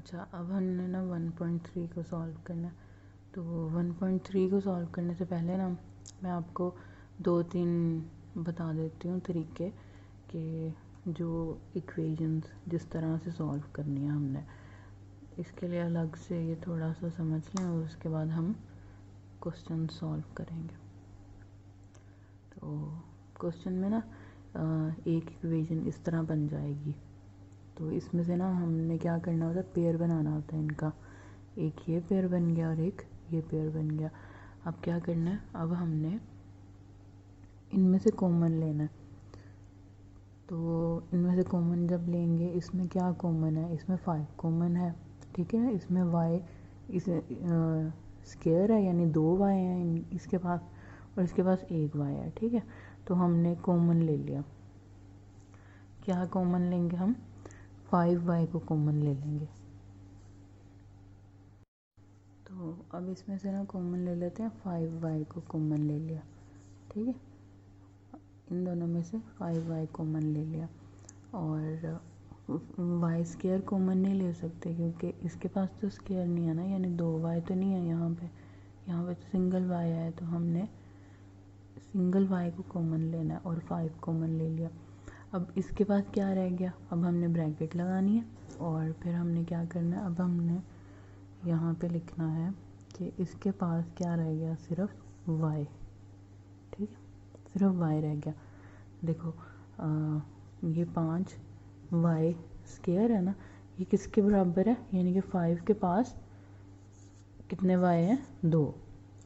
अच्छा, अब हमने ना 1.3 को सॉल्व करना है। तो 1.3 को सॉल्व करने से पहले ना मैं आपको 2-3 बता देती हूँ तरीके कि जो इक्वेशंस जिस तरह से सॉल्व करनी है हमने, इसके लिए अलग से ये थोड़ा सा समझ लें और उसके बाद हम क्वेश्चन सॉल्व करेंगे। तो क्वेश्चन में ना एक इक्वेशन इस तरह बन जाएगी। तो इसमें से ना हमने क्या करना होता है, पेयर बनाना होता है इनका। एक ये पेयर बन गया और एक ये पेयर बन गया। अब क्या करना है, अब हमने इनमें से कॉमन लेना है। तो इनमें से कॉमन जब लेंगे, इसमें क्या कॉमन है, इसमें 5 कॉमन है, ठीक है। इसमें y इस स्क्वायर है, यानी 2 y हैं इसके पास, और इसके पास 1 y है, ठीक है। तो हमने कॉमन ले लिया। क्या कॉमन लेंगे हम, 5y को कॉमन ले लेंगे। तो अब इसमें से ना कॉमन ले लेते हैं, 5y को कॉमन ले लिया, ठीक है। इन दोनों में से 5y कॉमन ले लिया। और y स्क्वायर कॉमन नहीं ले सकते क्योंकि इसके पास तो स्क्वायर नहीं है ना, यानी 2y तो नहीं है यहाँ पे तो सिंगल y है। तो हमने सिंगल y को कॉमन लेना है और 5 कॉमन ले लिया। अब इसके पास क्या रह गया, अब हमने ब्रैकेट लगानी है और फिर हमने क्या करना है, अब हमने यहाँ पे लिखना है कि इसके पास क्या रह गया, सिर्फ y, ठीक है, सिर्फ y रह गया। देखो ये 5 y स्क्वायर है ना, ये किसके बराबर है, यानी कि 5 के पास कितने y हैं, 2,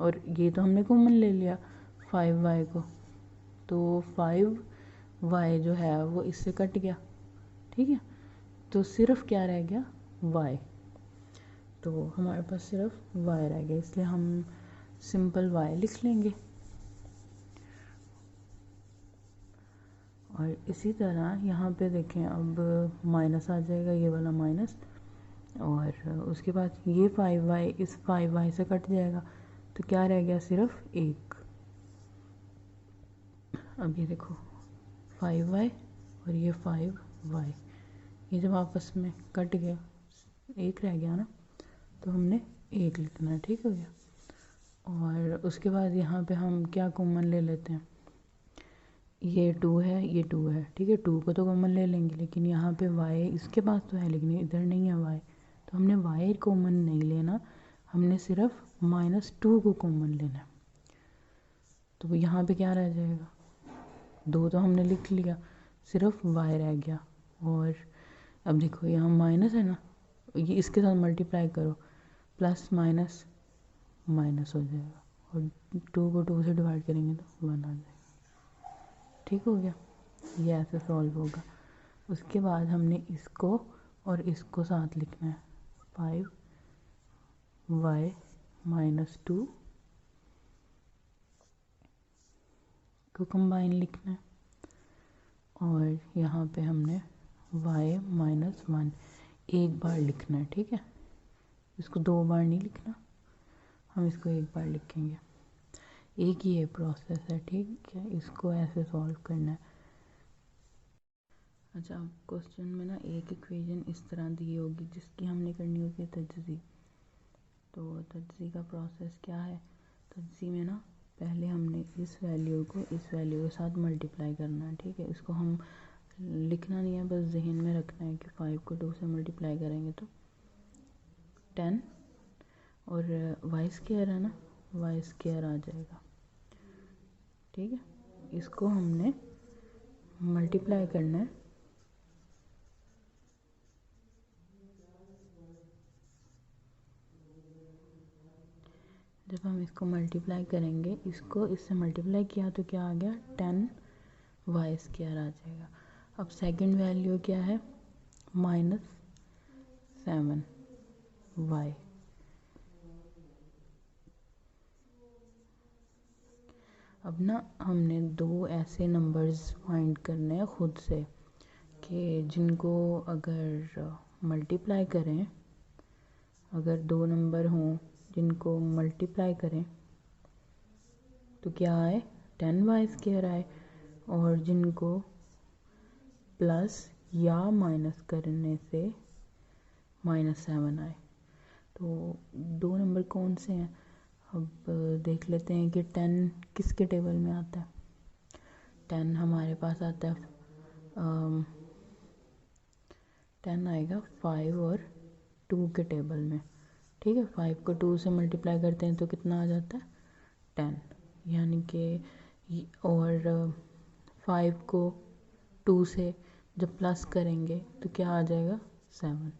और ये तो हमने कॉमन ले लिया 5y को, तो 5y जो है वो इससे कट गया, ठीक है। तो सिर्फ क्या रह गया, y। तो हमारे पास सिर्फ y रह गया, इसलिए हम सिंपल y लिख लेंगे। और इसी तरह यहाँ पे देखें, अब माइनस आ जाएगा, ये वाला माइनस, और उसके बाद ये 5y इस 5y से कट जाएगा, तो क्या रह गया, सिर्फ 1। अब ये देखो 5y और ये 5y, ये जब आपस में कट गया, 1 रह गया ना, तो हमने 1 लिखना है, ठीक हो गया। और उसके बाद यहाँ पे हम क्या कॉमन ले लेते हैं, ये 2 है, ये 2 है, ठीक है। 2 को तो कॉमन ले लेंगे, लेकिन यहाँ पे y इसके पास तो है लेकिन इधर नहीं है y, तो हमने y कॉमन नहीं लेना, हमने सिर्फ -2 को कॉमन लेना है। तो यहाँ पे क्या रह जाएगा, 2 तो हमने लिख लिया, सिर्फ y रह गया। और अब देखो यहाँ माइनस है ना, ये इसके साथ मल्टीप्लाई करो, प्लस माइनस माइनस हो जाएगा, और 2 को 2 से डिवाइड करेंगे तो 1 आ जाएगा, ठीक हो गया। ये ऐसे सॉल्व होगा। उसके बाद हमने इसको और इसको साथ लिखना है, 5y -2 को कंबाइन लिखना है, और यहाँ पे हमने y -1 एक बार लिखना है, ठीक है। इसको 2 बार नहीं लिखना, हम इसको एक बार लिखेंगे। एक ही ये प्रोसेस है, ठीक है, इसको ऐसे सॉल्व करना है। अच्छा, अब क्वेश्चन में ना एक इक्वेशन इस तरह दी होगी जिसकी हमने करनी होगी तजज़ी। तो तजज़ी का प्रोसेस क्या है, तजज़ी में ना पहले हमने इस वैल्यू को इस वैल्यू के साथ मल्टीप्लाई करना है, ठीक है। इसको हम लिखना नहीं है, बस जहन में रखना है कि 5 को 2 से मल्टीप्लाई करेंगे तो 10, और y स्क्वायर है ना, y स्क्वायर आ जाएगा, ठीक है। इसको हमने मल्टीप्लाई करना है, जब हम इसको मल्टीप्लाई करेंगे, इसको इससे मल्टीप्लाई किया तो क्या आ गया, 10y स्क्वायर आ जाएगा। अब सेकंड वैल्यू क्या है, -7y। अब ना हमने 2 ऐसे नंबर्स फाइंड करने हैं खुद से कि जिनको अगर मल्टीप्लाई करें, अगर 2 नंबर हों जिनको मल्टीप्लाई करें तो क्या आए, 10y स्क्वायर आए, और जिनको प्लस या माइनस करने से -7 आए। तो दो नंबर कौन से हैं, अब देख लेते हैं कि 10 किसके टेबल में आता है। 10 हमारे पास आता है 10 आएगा 5 और 2 के टेबल में। ठीक है, 5 को 2 से मल्टीप्लाई करते हैं तो कितना आ जाता है 10, यानी कि और 5 को 2 से जब प्लस करेंगे तो क्या आ जाएगा 7।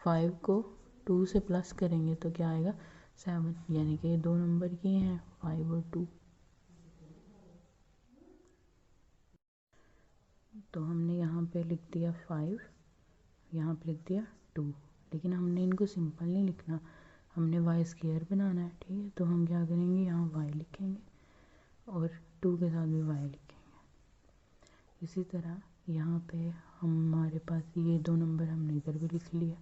5 को 2 से प्लस करेंगे तो क्या आएगा 7, यानी कि दो नंबर की हैं 5 और 2। तो हमने यहाँ पे लिख दिया 5, यहाँ पे लिख दिया 2, लेकिन हमने इनको सिंपल नहीं लिखना, हमने वाई स्क्वायर बनाना है। ठीक है, तो हम क्या करेंगे, यहाँ वाई लिखेंगे और 2 के साथ भी वाई लिखेंगे। इसी तरह यहाँ पे हमारे पास ये दो नंबर हमने इधर भी लिख लिया।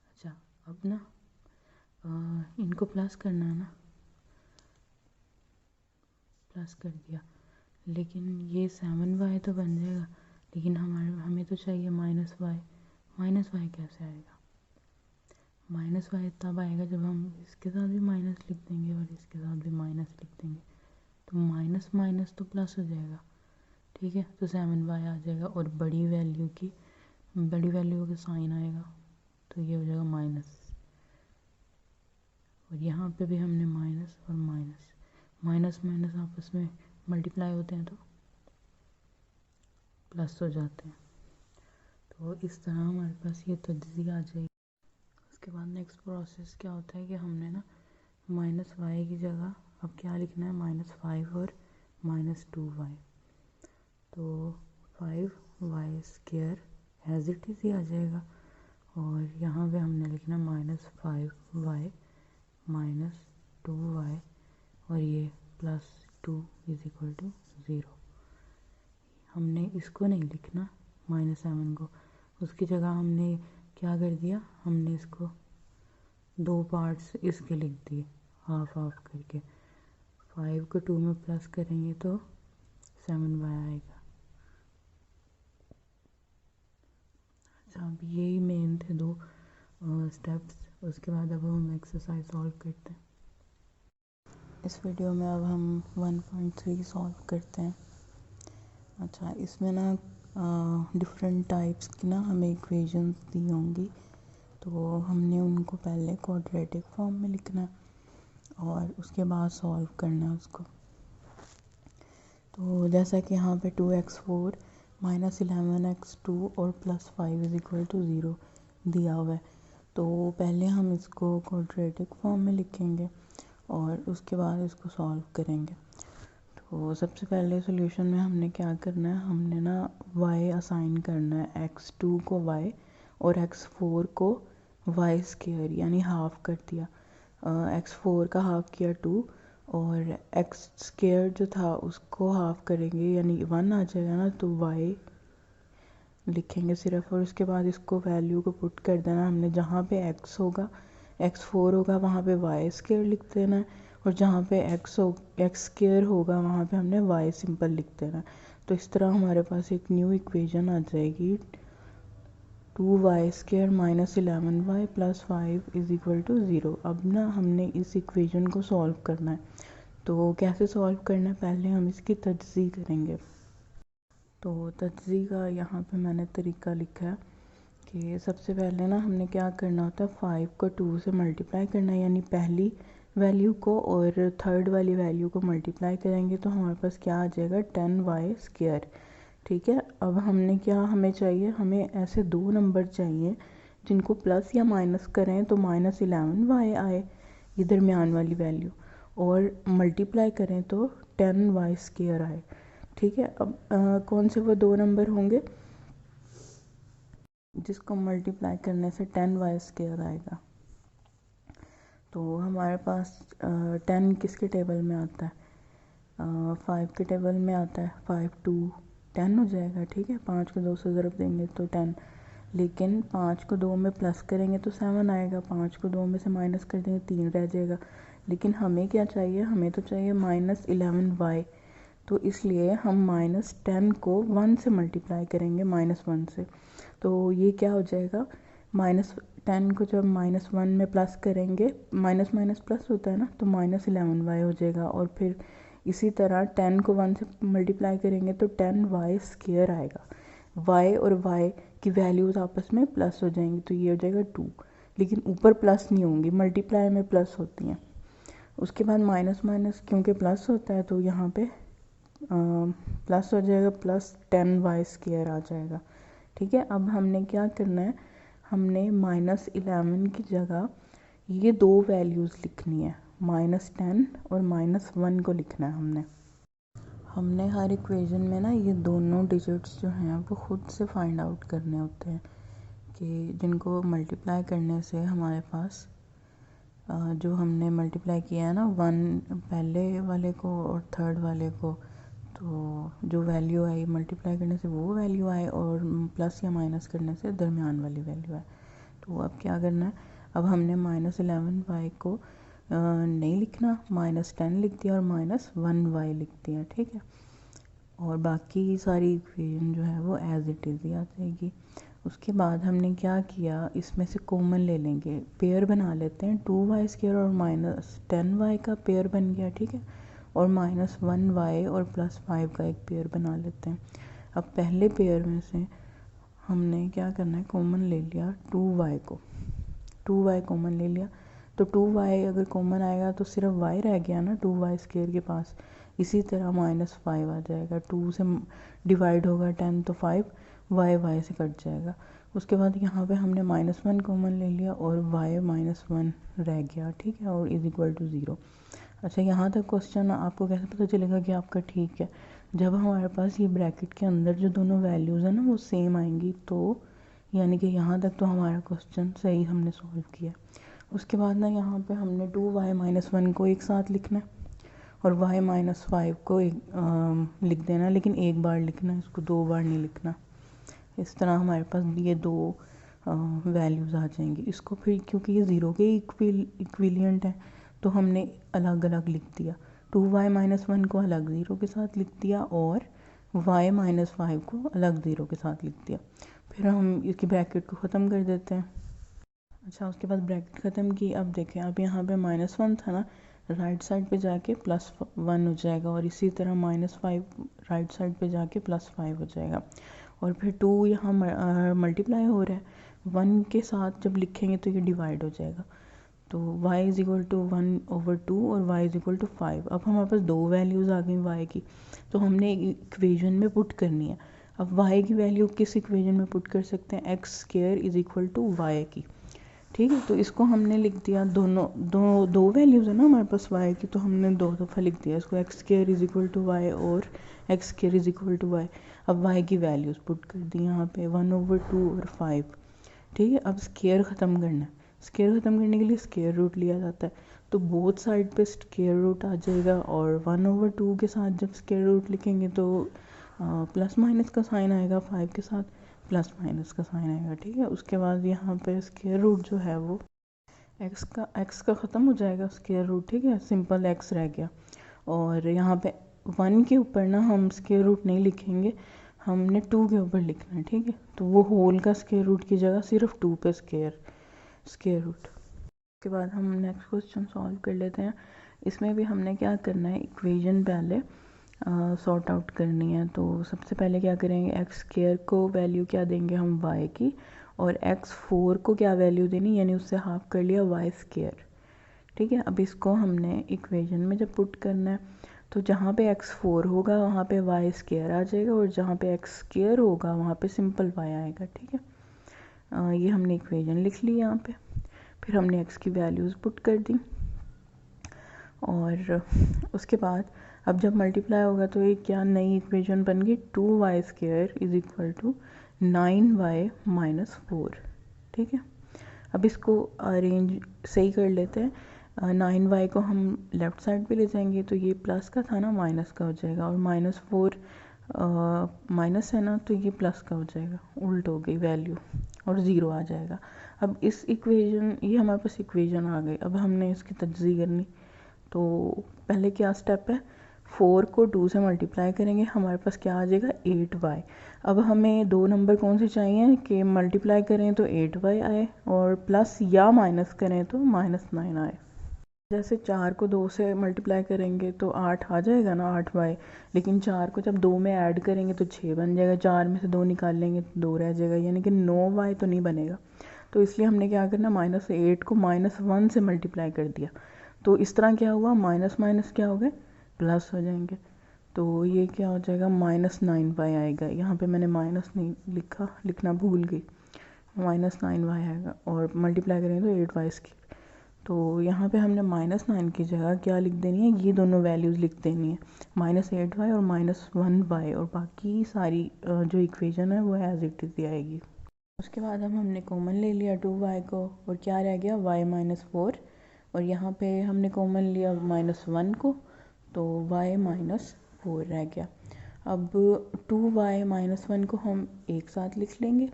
अच्छा, अब ना इनको प्लस करना है ना, प्लस कर दिया, लेकिन ये 7y तो बन जाएगा, लेकिन हमें तो चाहिए -y। -y कैसे आएगा, -y तब आएगा जब हम इसके साथ भी माइनस लिख देंगे और इसके साथ भी माइनस लिख देंगे, तो माइनस माइनस तो प्लस हो जाएगा। ठीक है, तो 7y आ जाएगा और बड़ी वैल्यू का साइन आएगा तो ये हो जाएगा माइनस, और यहाँ पे भी हमने माइनस और माइनस, माइनस माइनस आपस में मल्टीप्लाई होते हैं तो प्लस हो जाते हैं। तो इस तरह हमारे पास ये तजज़ी आ जाएगी। उसके बाद नेक्स्ट प्रोसेस क्या होता है कि हमने ना -y की जगह अब क्या लिखना है, -5 और -2y। तो 5y² एज इट इज़ ही आ जाएगा, और यहाँ पे हमने लिखना -5y -2y और ये +2 = 0। हमने इसको नहीं लिखना -7 को, उसकी जगह हमने क्या कर दिया, हमने इसको दो पार्ट्स इसके लिख दिए हाफ हाफ करके। 5 को 2 में प्लस करेंगे तो 7y आएगा। अच्छा, अब यही मेन थे दो स्टेप्स। उसके बाद अब हम एक्सरसाइज सॉल्व करते हैं। इस वीडियो में अब हम 1.3 सॉल्व करते हैं। अच्छा, इसमें ना डिफरेंट टाइप्स की ना हमें इक्वेशंस दी होंगी, तो हमने उनको पहले क्वाड्रेटिक फॉर्म में लिखना है और उसके बाद सॉल्व करना है उसको। तो जैसा कि यहाँ पे 2x4 -11x2 और +5 = 0 दिया हुआ है, तो पहले हम इसको क्वाड्रेटिक फॉर्म में लिखेंगे और उसके बाद इसको सॉल्व करेंगे। तो सबसे पहले सॉल्यूशन में हमने क्या करना है, हमने ना y असाइन करना है, x2 को y और x4 को y² यानी हाफ कर दिया। x4 का हाफ किया 2 और x² जो था उसको हाफ करेंगे यानी 1 आ जाएगा ना, तो y लिखेंगे सिर्फ, और उसके बाद इसको वैल्यू को पुट कर देना हमने, जहाँ पे x होगा x4 होगा वहाँ पे y² लिख देना है, और जहाँ पे x² होगा वहाँ पे हमने y सिंपल लिख देना है। तो इस तरह हमारे पास एक न्यू इक्वेशन आ जाएगी, 2y² -11y +5 = 0। अब ना हमने इस इक्वेशन को सॉल्व करना है, तो कैसे सॉल्व करना है, पहले हम इसकी तजज़ी करेंगे। तो तजज़ी का यहाँ पे मैंने तरीका लिखा है कि सबसे पहले ना हमने क्या करना होता है, 5 को 2 से मल्टीप्लाई करना है, यानी पहली वैल्यू को और थर्ड वाली वैल्यू को मल्टीप्लाई करेंगे तो हमारे पास क्या आ जाएगा 10y²। ठीक है, अब हमने क्या हमें चाहिए, हमें ऐसे दो नंबर चाहिए जिनको प्लस या माइनस करें तो -11y आए ये दरमियान वाली वैल्यू, और मल्टीप्लाई करें तो 10y² आए। ठीक है, अब कौन से वो दो नंबर होंगे जिसको मल्टीप्लाई करने से 10y² आएगा। तो हमारे पास 10 किसके टेबल में आता है, 5 के टेबल में आता है। 5 2 10 हो जाएगा। ठीक है, 5 को 2 से ज़रब देंगे तो 10, लेकिन 5 को 2 में प्लस करेंगे तो 7 आएगा, 5 को 2 में से माइनस कर देंगे 3 रह जाएगा। लेकिन हमें क्या चाहिए, हमें तो चाहिए -11y। तो इसलिए हम -10 को 1 से मल्टीप्लाई करेंगे, -1 से। तो ये क्या हो जाएगा, -10 को जब -1 में प्लस करेंगे, माइनस माइनस प्लस होता है ना, तो -11y हो जाएगा। और फिर इसी तरह 10 को 1 से मल्टीप्लाई करेंगे तो 10y² आएगा। y और y की वैल्यूज़ आपस में प्लस हो जाएंगी, तो ये हो जाएगा 2। लेकिन ऊपर प्लस नहीं होंगी, मल्टीप्लाई में प्लस होती हैं। उसके बाद माइनस माइनस क्योंकि प्लस होता है तो यहाँ पे प्लस हो जाएगा, +10y² आ जाएगा। ठीक है, अब हमने क्या करना है, हमने -11 की जगह ये दो वैल्यूज़ लिखनी है, -10 और -1 को लिखना है हमने हर इक्वेशन में ना ये दोनों डिजिट्स जो हैं वो खुद से फाइंड आउट करने होते हैं, कि जिनको मल्टीप्लाई करने से हमारे पास जो हमने मल्टीप्लाई किया है ना 1 पहले वाले को और थर्ड वाले को, तो जो वैल्यू आई मल्टीप्लाई करने से वो वैल्यू आए और प्लस या माइनस करने से दरमियान वाली वैल्यू आए। तो अब क्या करना है, अब हमने -11y को नहीं लिखना, -10 लिख दिया और -1y लिख दिया। ठीक है, और बाकी सारी इक्वेशन जो है वो एज इट इज़ ही आ जाएगी। उसके बाद हमने क्या किया, इसमें से कॉमन ले लेंगे, पेयर बना लेते हैं। 2y² और -10y का पेयर बन गया। ठीक है, और -1y और +5 का एक पेयर बना लेते हैं। अब पहले पेयर में से हमने क्या करना है, कॉमन ले लिया 2y को, 2y कॉमन ले लिया। तो 2y अगर कॉमन आएगा तो सिर्फ y रह गया ना 2y² के पास। इसी तरह -5 आ जाएगा, 2 से डिवाइड होगा 10 तो 5, y से कट जाएगा। उसके बाद यहाँ पे हमने -1 कॉमन ले लिया और y -1 रह गया। ठीक है, और = 0। अच्छा, यहाँ तक क्वेश्चन आपको कैसे पता चलेगा कि आपका ठीक है, जब हमारे पास ये ब्रैकेट के अंदर जो दोनों वैल्यूज़ हैं ना वो सेम आएंगी, तो यानी कि यहाँ तक तो हमारा क्वेश्चन सही हमने सॉल्व किया। उसके बाद ना यहाँ पे हमने 2y - 1 को एक साथ लिखना है और y - 5 को लिख देना, लेकिन एक बार लिखना है, इसको 2 बार नहीं लिखना। इस तरह हमारे पास ये दो वैल्यूज़ आ जाएंगी। इसको फिर क्योंकि ये 0 के इक्विलियंट है तो हमने अलग अलग लिख दिया, 2y - 1 को अलग 0 के साथ लिख दिया और y - 5 को अलग 0 के साथ लिख दिया। फिर हम इसकी ब्रैकेट को ख़त्म कर देते हैं। अच्छा, उसके बाद ब्रैकेट ख़त्म की। अब देखें, अब यहाँ पे -1 था ना, राइट साइड पे जाके +1 हो जाएगा, और इसी तरह -5 राइट साइड पे जाके +5 हो जाएगा। और फिर 2 यहाँ मल्टीप्लाई हो रहा है 1 के साथ, जब लिखेंगे तो ये डिवाइड हो जाएगा। तो y = 1/2 और y = 5। अब हमारे पास दो वैल्यूज़ आ गई y की, तो हमने इक्वेशन में पुट करनी है। अब y की वैल्यू किस इक्वेशन में पुट कर सकते हैं, x² = y की। ठीक है, तो इसको हमने लिख दिया, दो वैल्यूज़ है ना हमारे पास y की, तो हमने 2 दफ़ा लिख दिया इसको, x² = y और x² = y। अब y की वैल्यूज़ पुट कर दी यहाँ पे 1/2 और 5। ठीक है, अब स्क्वायर ख़त्म करना है। स्क्वायर ख़त्म करने के लिए स्क्वायर रूट लिया जाता है, तो बोथ साइड पे स्क्वायर रूट आ जाएगा, और 1/2 के साथ जब स्क्वायर रूट लिखेंगे तो प्लस माइनस का साइन आएगा, 5 के साथ प्लस माइनस का साइन आएगा। ठीक है, उसके बाद यहाँ पे स्क्वायर रूट जो है वो x का ख़त्म हो जाएगा स्क्वायर रूट। ठीक है, सिंपल x रह गया, और यहाँ पे 1 के ऊपर ना हम स्क्वायर रूट नहीं लिखेंगे, हमने 2 के ऊपर लिखना है। ठीक है, तो वो होल का स्क्वायर रूट की जगह सिर्फ 2 पे स्क्वायर रूट। उसके बाद हम नेक्स्ट क्वेश्चन सॉल्व कर लेते हैं। इसमें भी हमने क्या करना है, इक्वेशन पहले सॉर्ट आउट करनी है। तो सबसे पहले क्या करेंगे, x² को वैल्यू क्या देंगे हम y की, और x4 को क्या वैल्यू देनी, यानी उससे हाफ कर लिया y²। ठीक है, अब इसको हमने इक्वेशन में जब पुट करना है तो जहाँ पे x4 होगा वहाँ पे y² आ जाएगा, और जहाँ पे x² होगा वहाँ पे सिंपल y आएगा। ठीक है, ये हमने इक्वेशन लिख ली यहाँ पे। फिर हमने x की वैल्यूज़ पुट कर दी, और उसके बाद अब जब मल्टीप्लाई होगा तो ये क्या नई इक्वेशन बन गई, 2y² = 9y - 4। ठीक है, अब इसको अरेंज सही कर लेते हैं। 9y को हम लेफ़्ट साइड पे ले जाएंगे तो ये प्लस का था ना माइनस का हो जाएगा, और -4 माइनस है ना तो ये प्लस का हो जाएगा, उल्ट हो गई वैल्यू और 0 आ जाएगा। अब इस इक्वेशन, ये हमारे पास इक्वेशन आ गई, अब हमने इसकी तज्ज़ी करनी। तो पहले क्या स्टेप है, 4 को 2 से मल्टीप्लाई करेंगे, हमारे पास क्या आ जाएगा 8y। अब हमें दो नंबर कौन से चाहिए कि मल्टीप्लाई करें तो 8y आए और प्लस या माइनस करें तो -9 आए। जैसे 4 को 2 से मल्टीप्लाई करेंगे तो 8 आ जाएगा ना 8y, लेकिन 4 को जब 2 में ऐड करेंगे तो 6 बन जाएगा, 4 में से 2 निकाल लेंगे तो 2 रह जाएगा, यानी कि 9y तो नहीं बनेगा। तो इसलिए हमने क्या करना, -8 को -1 से मल्टीप्लाई कर दिया। तो इस तरह क्या हुआ, माइनस माइनस क्या हो गए, प्लस हो जाएंगे। तो ये क्या हो जाएगा, -9y आएगा। यहाँ पे मैंने माइनस नहीं लिखा, लिखना भूल गई, -9y आएगा और मल्टीप्लाई करेंगे तो 8y स्क्वायर। तो यहाँ पे हमने -9 की जगह क्या लिख देनी है, ये दोनों वैल्यूज़ लिख देनी है, -8y और -1y, और बाकी सारी जो इक्वेशन है वो एज इट इज़ आएगी। उसके बाद हमने कॉमन ले लिया 2y को और क्या रह गया y -4, और यहाँ पे हमने कॉमन लिया -1 को तो y -4 रह गया। अब 2y -1 को हम एक साथ लिख लेंगे,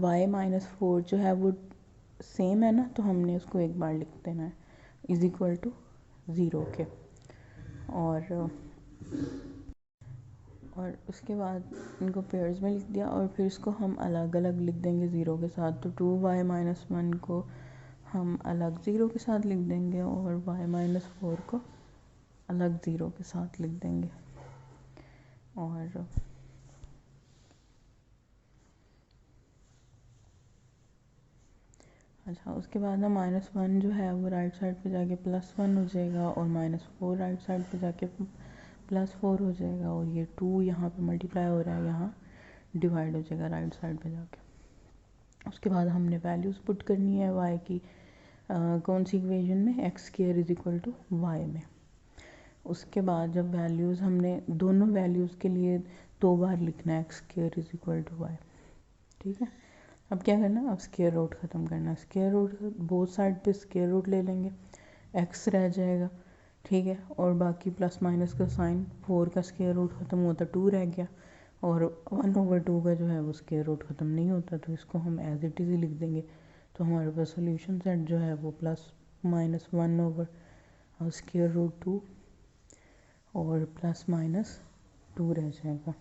y -4 जो है वो सेम है ना, तो हमने उसको एक बार लिख देना है इज इक्वल टू 0 के। और उसके बाद इनको पेयर्स में लिख दिया और फिर इसको हम अलग अलग लिख देंगे ज़ीरो के साथ। तो 2y -1 को हम अलग ज़ीरो के साथ लिख देंगे और y -4 को अलग ज़ीरो के साथ लिख देंगे। और अच्छा, उसके बाद ना -1 जो है वो राइट साइड पे जाके +1 हो जाएगा और -4 राइट साइड पे जाके +4 हो जाएगा, और ये 2 यहाँ पे मल्टीप्लाई हो रहा है, यहाँ डिवाइड हो जाएगा राइट साइड पे जाके। उसके बाद हमने वैल्यूज़ पुट करनी है y की कौन सी इक्वेशन में, x² is equal to y में। उसके बाद जब वैल्यूज़ हमने दोनों वैल्यूज़ के लिए 2 बार लिखना है x² is equal to y, ठीक है। अब क्या करना, अब स्क्वायर रूट ख़त्म करना, स्क्वायर रूट बोथ साइड पे स्क्वायर रूट ले लेंगे, x रह जाएगा, ठीक है, और बाकी प्लस माइनस का साइन, 4 का स्क्वायर रूट ख़त्म हुआ तो 2 रह गया, और 1/2 का जो है वो स्क्वायर रूट ख़त्म नहीं होता, तो इसको हम एज इट इज़ ही लिख देंगे। तो हमारे पास सोल्यूशन सेट जो है वो +(1/√2) और +(-2) रह जाएगा।